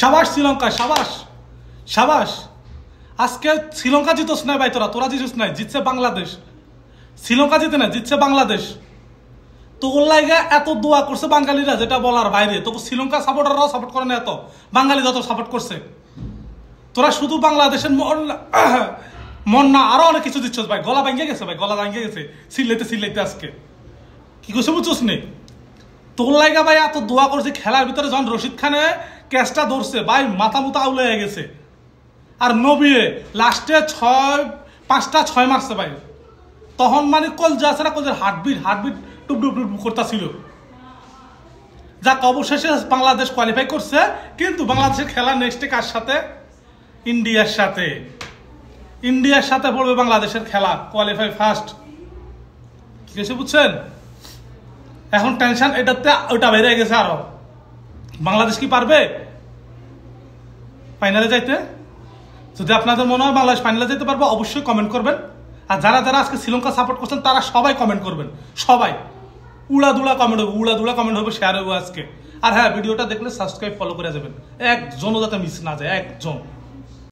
সাবাস শ্রীলঙ্কা, সাবাস সাবাস। আজকে শ্রীলঙ্কা জিতোস নাই ভাই, তোরা জিতোস নাই, জিতছে বাংলাদেশ। শ্রীলঙ্কা জিতে না, জিতছে বাংলাদেশ। তোর লাইগা এত দোয়া করছে বাঙালিরা, যেটা বলার বাইরে। তোকে শ্রীলঙ্কা সাপোর্টাররাও সাপোর্ট করে না, এত বাঙালি যত সাপোর্ট করছে। তোরা শুধু বাংলাদেশের মন না, আরো অনেক কিছু দিচ্ছ ভাই। গলা ভাঙ্গে গেছে ভাই, গলা ভাঙ্গে গেছে সিল্লাইতে আজকে। কি করছে বুঝছোস নি? তোর লাইগা ভাই এত দোয়া করছে। খেলার ভিতরে যখন রশিদ খানে ক্যাচটা ধরছে ভাই, মাথা মুথা আউলে হয়ে গেছে। আর নবিয়ে লাস্টে 5টা 6 মারছে ভাই। তখন মানে কলজা আছে না, কলজার হার্টবিট টুপ করতেছিল। যাক, অবশেষে বাংলাদেশ কোয়ালিফাই করছে। কিন্তু বাংলাদেশের খেলা নেক্সটে কার সাথে? ইন্ডিয়ার সাথে। ইন্ডিয়ার সাথে পড়বে বাংলাদেশের খেলা, কোয়ালিফাই ফার্স্ট। ঠিক আছে, বুঝছেন? এখন টেনশন এটাতে ওটা বেড়ে গেছে আরো। বাংলাদেশ কি পারবে ফাইনালে যাইতে? যদি আপনাদের মনে হয় বাংলাদেশ ফাইনালে যেতে পারবো, অবশ্যই কমেন্ট করবেন। আর যারা আজকে শ্রীলঙ্কা সাপোর্ট করছেন তারা সবাই কমেন্ট করবেন। সবাই উড়াদুলা কমেন্ট হবে, শেয়ার হবে আজকে। আর হ্যাঁ, ভিডিওটা দেখলে সাবস্ক্রাইব ফলো করে যাবেন, একজনও যাতে মিস না যায়, একজন।